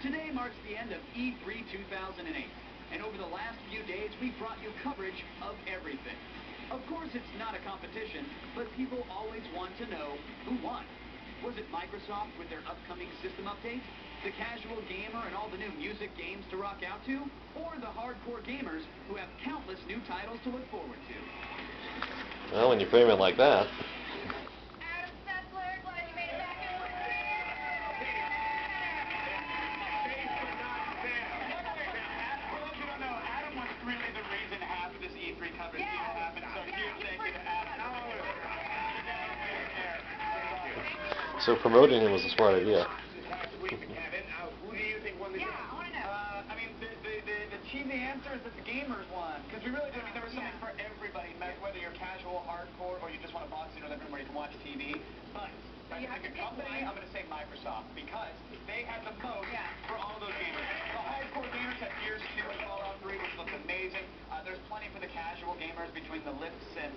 Today marks the end of E3 2008, and over the last few days, we've brought you coverage of everything. Of course, it's not a competition, but people always want to know who won. Was it Microsoft with their upcoming system update, the casual gamer and all the new music games to rock out to, or the hardcore gamers who have countless new titles to look forward to? Well, when you frame it like that. So promoting it was a smart idea. Who do you think won the game? I want to know. I mean, the cheesy answer is that the gamers won, because we really did. I mean, there was something for everybody, whether you're casual, hardcore, or you just want a box in the living room where you can watch TV. But I think a company, I'm going to say Microsoft, because they had the most for all those gamers. The hardcore gamers had Gears 2 and Fallout 3, which looked amazing. There's plenty for the casual gamers between the lifts and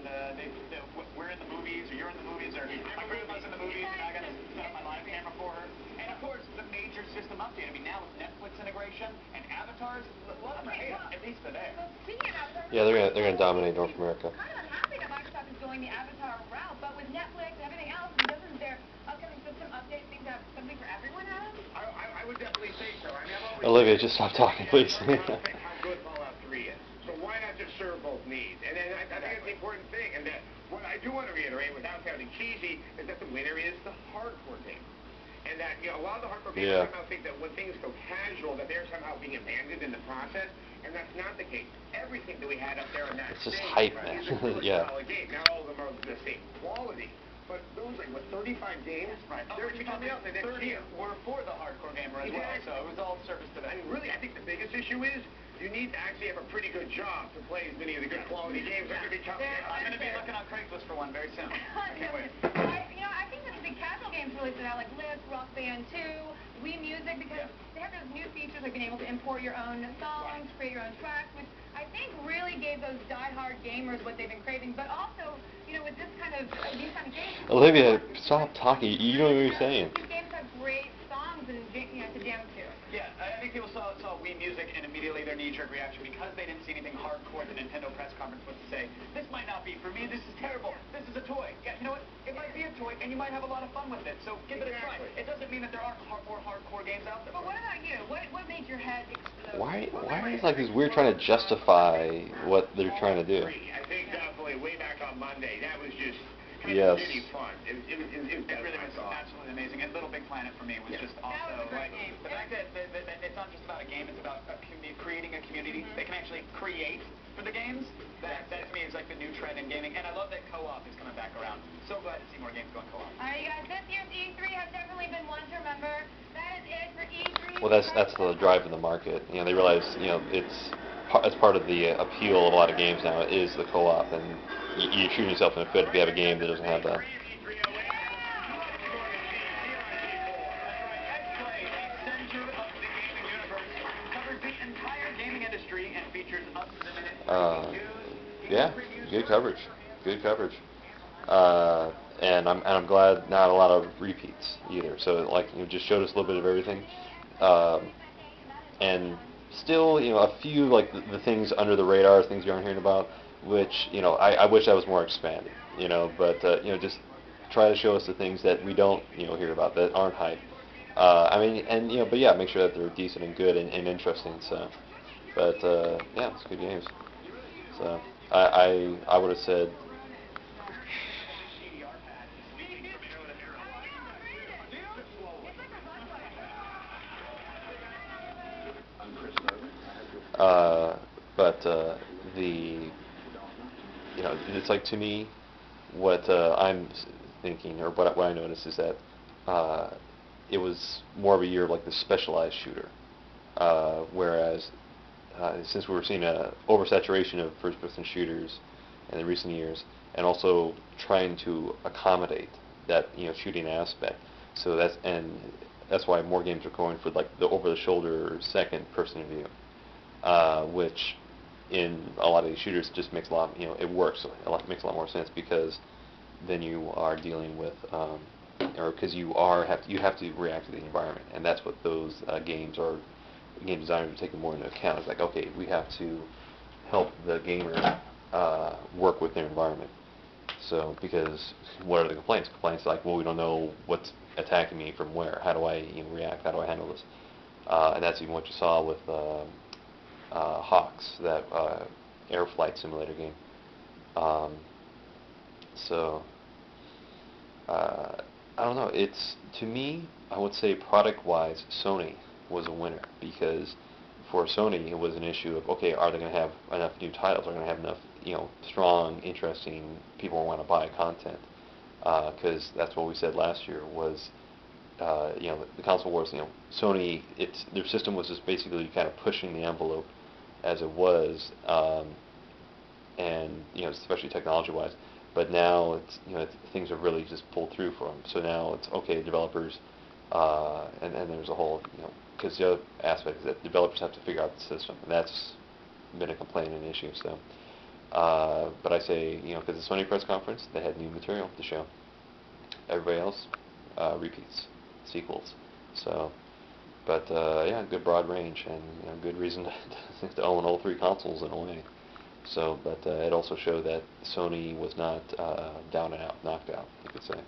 we're in the movies, or you're in the movies, or my grandma's in the movies, and I got to set up my live camera for her. And of course, the major system update. I mean, now with Netflix integration and avatars, love them or hate them, at least they're there. So speaking of avatars, Yeah, they're gonna dominate North America. I'm kind of unhappy that Microsoft is going the avatar route, but with Netflix and everything else, doesn't their upcoming system update seem to have something for everyone, Adam? I would definitely say so. I mean, Olivia, just stop talking, please. How good Fallout 3 is. So why not just serve both needs? And then I think that's the important thing. And what I do want to reiterate, without sounding cheesy, is that the winner is the hardcore game. And that, a lot of the hardcore gamers somehow think that when things go casual, that they're somehow being abandoned in the process, and that's not the case. Everything that we had up there in that It's just stage, hype, man. is a really Yeah. solid game. Not all of them are the same quality, but those, 35 games, they're coming out in the next year. Were for the hardcore gamer as well, so it was all service to them. I mean, really, I think the biggest issue is you need to actually have a pretty good job to play as many of the good quality games that are going to be coming out. I'm going to be looking on Craigslist for one very soon. Can't wait. I think that the casual games really stood out, like Lift, Rock Band 2, Wii Music, because they have those new features like being able to import your own songs, create your own tracks, which I think really gave those die-hard gamers what they've been craving. But also, with these kind of games, Olivia, stop talking. You know what you're saying. These games have great songs and to jam to. Yeah, I think people saw Wii Music and immediately their knee-jerk reaction, because they didn't see anything hardcore. The Nintendo press conference was to say, "This might not be for me. This is terrible. This is a toy." Yeah, you know what? It might be a toy, and you might have a lot of fun with it. So give it a try. It doesn't mean that there aren't more hardcore games out there. But what about you? What made your head explode? Why is like this weird trying to justify what they're trying to do? I think definitely way back on Monday, that was just Yes. really fun. It really was absolutely amazing. And Little Big Planet for me was just also like the fact that it's not just about a game; it's about creating a community. They can actually create for the games. That to me is like the new trend in gaming. And I love that co-op is coming back around. So glad to see more games going co-op. All right, you guys. This year's E3 has definitely been one to remember. That is it for E3. Well, that's the drive of the market. They realize it's part of the appeal of a lot of games now is the co-op, and you're shooting yourself in the foot if you have a game that doesn't have that. Yeah, good coverage. Good coverage. And I'm glad not a lot of repeats either. So just showed us a little bit of everything. And still, a few the things under the radar, things you aren't hearing about, which I wish I was more expanded. But just try to show us the things that we don't hear about, that aren't hype. But yeah, make sure that they're decent and good and interesting. So, but yeah, it's good games. So I would have said. It's like, to me, what I'm thinking, or what I noticed, is that it was more of a year of the specialized shooter, whereas since we were seeing a oversaturation of first-person shooters in the recent years, and also trying to accommodate that shooting aspect, so that's why more games are going for the over-the-shoulder second-person view, which in a lot of these shooters just makes a lot, it works. Makes a lot more sense, because then you are dealing with or because you have to react to the environment, and that's what those games are. Game designers are taking more into account. It's like, okay, we have to help the gamer work with their environment. So, because what are the complaints? Complaints like, well, we don't know what's attacking me from where. How do I react? How do I handle this? And that's even what you saw with Hawks, that air flight simulator game. So, I don't know. It's, to me, I would say product-wise, Sony was a winner, because for Sony it was an issue of, okay, are they going to have enough new titles? Are they going to have enough, strong, interesting people who want to buy content? Because that's what we said last year was, the console wars. Sony, their system was just basically kind of pushing the envelope as it was, and especially technology-wise. But now things are really just pulled through for them. So now it's okay, developers, and there's a whole, because the other aspect is that developers have to figure out the system, and that's been a complaint and issue. So, but I say, because the Sony press conference, they had new material to show. Everybody else, repeats, sequels. So, but yeah, good broad range, and good reason to own all three consoles in a way. So, but it also showed that Sony was not down and out, knocked out, you could say.